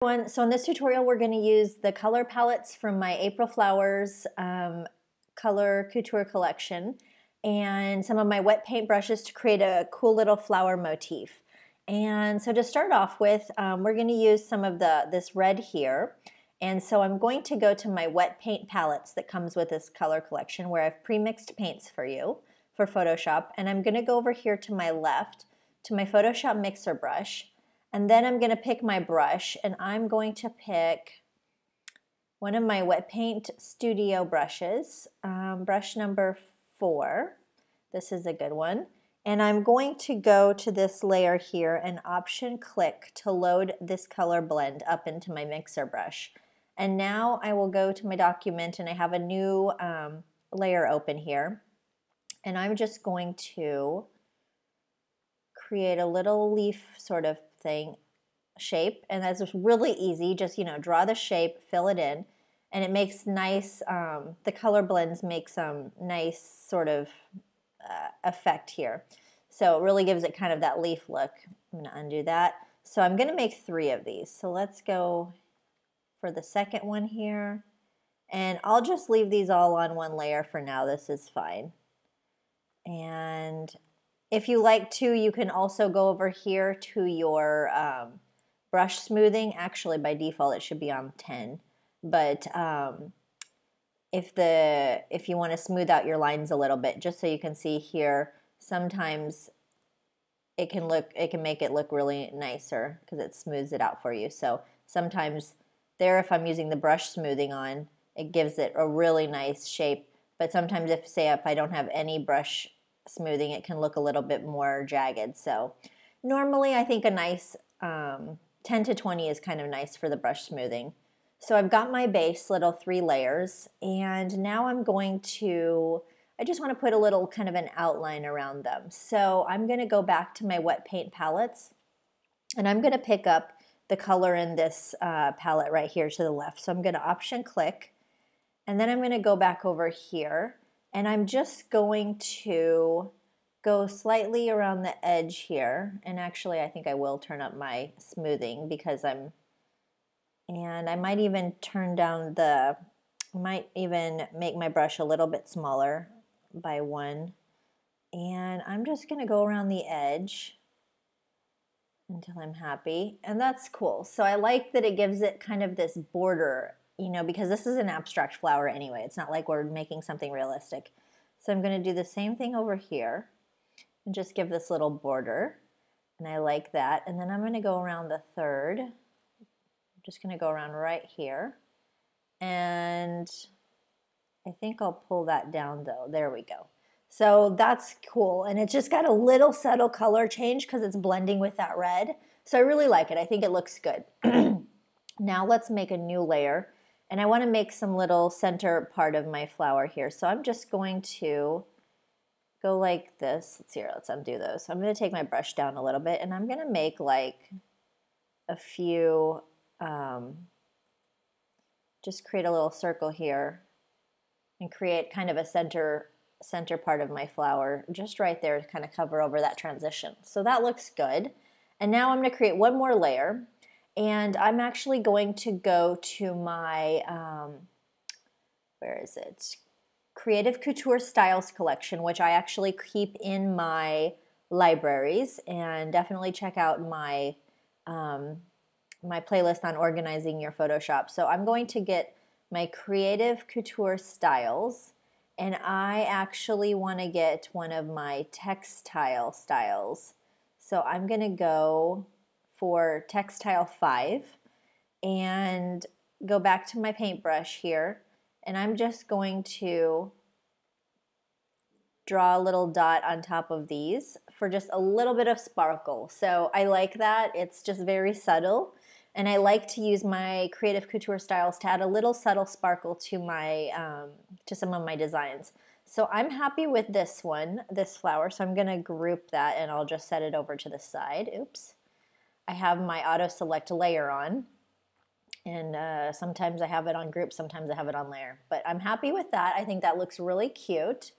So in this tutorial, we're going to use the color palettes from my April Flowers Color Couture collection and some of my wet paint brushes to create a cool little flower motif. And so to start off with, we're going to use some of this red here. And so I'm going to go to my wet paint palettes that comes with this color collection where I've pre-mixed paints for you for Photoshop. And I'm going to go over here to my left to my Photoshop mixer brush. And then I'm going to pick my brush, and I'm going to pick one of my Wet Paint Studio brushes, brush number 4. This is a good one. And I'm going to go to this layer here and option click to load this color blend up into my mixer brush. And now I will go to my document, and I have a new layer open here. And I'm just going to create a little leaf sort of thing shape, and that's just really easy. Just draw the shape, fill it in, and it makes nice the color blends make some nice sort of effect here, so it really gives it kind of that leaf look. I'm going to undo that. So I'm going to make 3 of these, so let's go for the second one here, and I'll just leave these all on one layer for now. This is fine. And if you like to, you can also go over here to your brush smoothing. Actually, by default, it should be on 10. But if you want to smooth out your lines a little bit, just so you can see here, sometimes it can make it look really nicer because it smooths it out for you. So sometimes there, if I'm using the brush smoothing on, it gives it a really nice shape. But sometimes if I don't have any brush smoothing, it can look a little bit more jagged. So normally I think a nice 10 to 20 is kind of nice for the brush smoothing. So I've got my base little 3 layers, and now I just want to put a little kind of an outline around them. So I'm going to go back to my wet paint palettes, and I'm going to pick up the color in this palette right here to the left. So I'm going to option click, and then I'm going to go back over here. And I'm just going to go slightly around the edge here. And actually, I think I will turn up my smoothing because and I might even make my brush a little bit smaller by 1. And I'm just going to go around the edge until I'm happy. And that's cool. So I like that it gives it kind of this border, because this is an abstract flower anyway. It's not like we're making something realistic. So I'm going to do the same thing over here and just give this little border. And I like that. And then I'm going to go around the third. I'm just going to go around right here. And I think I'll pull that down though. There we go. So that's cool. And it's just got a little subtle color change because it's blending with that red. So I really like it. I think it looks good. Now let's make a new layer. And I want to make some little center part of my flower here. So I'm just going to go like this. Let's undo those. So I'm going to take my brush down a little bit, and I'm going to make like a few, just create a little circle here and create kind of a center part of my flower just right there to kind of cover over that transition. So that looks good. And now I'm going to create one more layer. And I'm actually going to go to my, where is it? Creative Couture Styles collection, which I actually keep in my libraries. And definitely check out my, my playlist on organizing your Photoshop. So I'm going to get my Creative Couture Styles. And I actually want to get one of my textile styles. So I'm going to go for textile 5 and go back to my paintbrush here, and I'm just going to draw a little dot on top of these for just a little bit of sparkle. So I like that. It's just very subtle, and I like to use my Creative Couture Styles to add a little subtle sparkle to my to some of my designs. So I'm happy with this one, this flower, so I'm going to group that, and I'll just set it over to the side. Oops. I have my auto select layer on, and sometimes I have it on group, sometimes I have it on layer, but I'm happy with that. I think that looks really cute.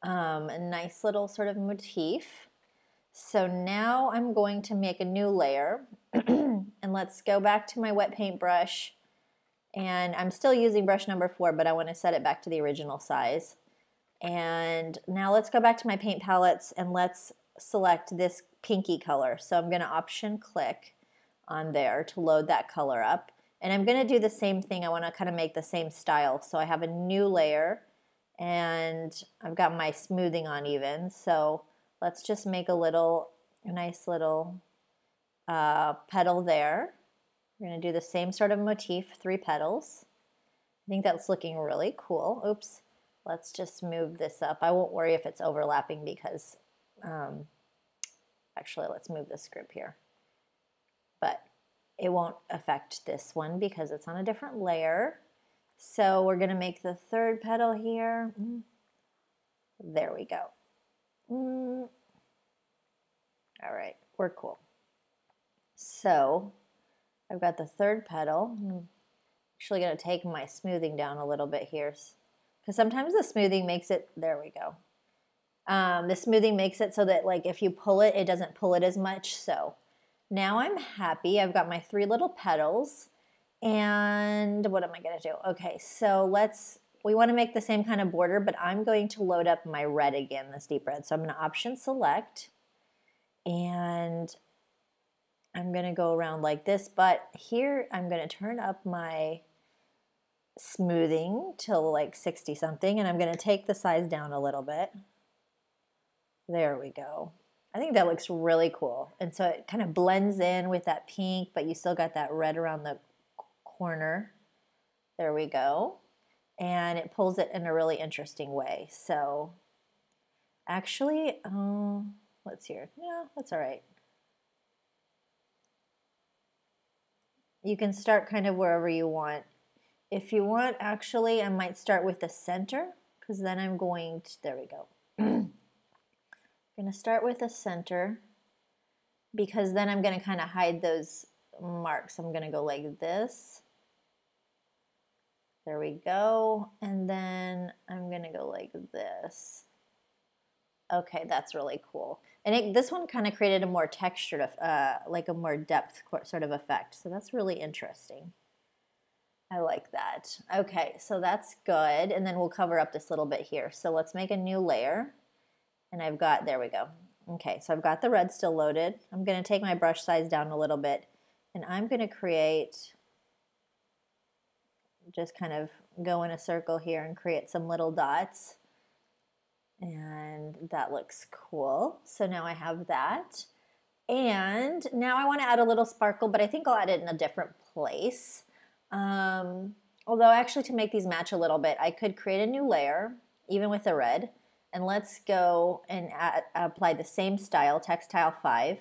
A nice little sort of motif. So now I'm going to make a new layer, And let's go back to my wet paint brush. And I'm still using brush number 4, but I want to set it back to the original size. And now let's go back to my paint palettes and let's select this pinky color. So I'm going to option click on there to load that color up. And I'm going to do the same thing. I want to kind of make the same style. So I have a new layer and I've got my smoothing on even. So let's just make a nice little petal there. We're going to do the same sort of motif, 3 petals. I think that's looking really cool. Oops. Let's just move this up. I won't worry if it's overlapping because, actually, let's move this group here. But it won't affect this one because it's on a different layer. So we're going to make the 3rd petal here. There we go. All right, we're cool. So I've got the 3rd petal. I'm actually going to take my smoothing down a little bit here because sometimes the smoothing makes it, there we go. The smoothing makes it so that like if you pull it, it doesn't pull it as much. So now I'm happy. I've got my 3 little petals. And what am I going to do? Okay, so we want to make the same kind of border, but I'm going to load up my red again, this deep red. So I'm going to option select. And I'm going to go around like this, but here I'm going to turn up my smoothing till like 60 something, and I'm going to take the size down a little bit. There we go. I think that looks really cool. And so it kind of blends in with that pink, but you still got that red around the corner. There we go. And it pulls it in a really interesting way. So actually, let's see here. Yeah, that's all right. You can start kind of wherever you want. If you want, actually, I might start with the center because then I'm going to, there we go. I'm going to start with the center because then I'm going to kind of hide those marks. I'm going to go like this. There we go. And then I'm going to go like this. Okay, that's really cool. And this one kind of created a more textured, like a more depth sort of effect. So that's really interesting. I like that. Okay, so that's good. And then we'll cover up this little bit here. So let's make a new layer. And I've got, there we go. Okay, so I've got the red still loaded. I'm going to take my brush size down a little bit. And I'm going to create, just kind of go in a circle here and create some little dots. And that looks cool. So now I have that. And now I want to add a little sparkle, but I think I'll add it in a different place. Although actually to make these match a little bit, I could create a new layer, even with the red. And let's go and apply the same style, Textile 5.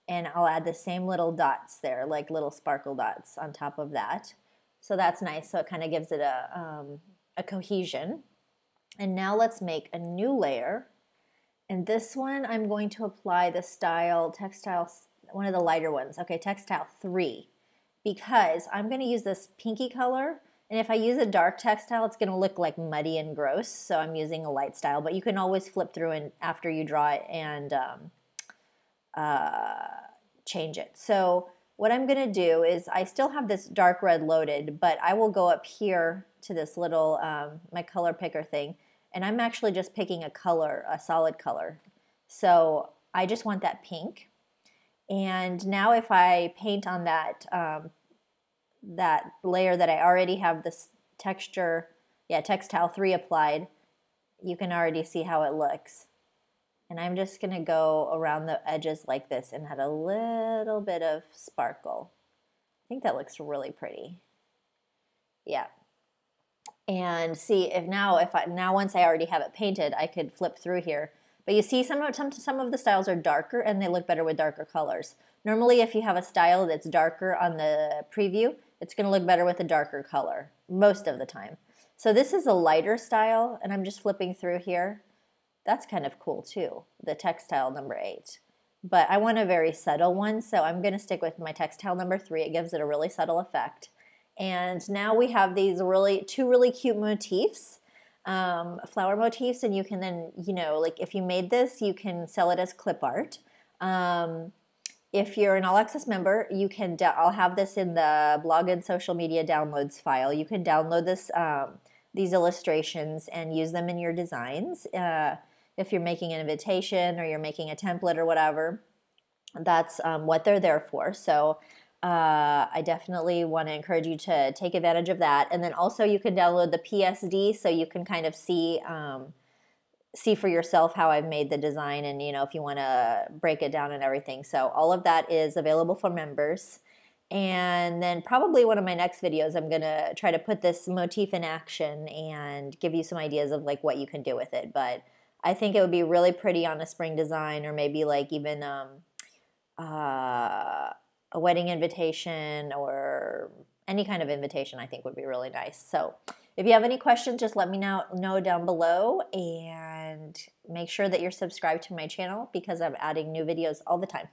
And I'll add the same little dots there, like little sparkle dots on top of that. So that's nice. So it kind of gives it a cohesion. And now let's make a new layer. And this one I'm going to apply the style Textile, one of the lighter ones. Okay, Textile 3. Because I'm going to use this pinky color. And if I use a dark textile, it's going to look like muddy and gross. So I'm using a light style. But you can always flip through and after you draw it and change it. So what I'm going to do is I still have this dark red loaded, but I will go up here to this little, my color picker thing, and I'm actually just picking a color, a solid color. So I just want that pink. And now if I paint on that, that layer that I already have this texture, Textile 3 applied, you can already see how it looks. And I'm just going to go around the edges like this and add a little bit of sparkle. I think that looks really pretty. Yeah. And see if now once I already have it painted, I could flip through here. But you see some of the styles are darker and they look better with darker colors. Normally if you have a style that's darker on the preview, it's going to look better with a darker color most of the time. So this is a lighter style and I'm just flipping through here. That's kind of cool too, the Textile number 8. But I want a very subtle one, so I'm going to stick with my Textile number 3. It gives it a really subtle effect. And now we have these two really cute motifs, flower motifs, and you can then, like if you made this, you can sell it as clip art. if you're an All Access member, you can, I'll have this in the blog and social media downloads file. You can download this, these illustrations and use them in your designs. If you're making an invitation or you're making a template or whatever, that's what they're there for. So I definitely want to encourage you to take advantage of that. And then also you can download the PSD so you can kind of see for yourself how I've made the design, and if you want to break it down and everything. So all of that is available for members. And then probably one of my next videos, I'm going to try to put this motif in action and give you some ideas of like what you can do with it. But I think it would be really pretty on a spring design, or maybe like even a wedding invitation or any kind of invitation I think would be really nice. So if you have any questions, just let me know down below, and make sure that you're subscribed to my channel because I'm adding new videos all the time.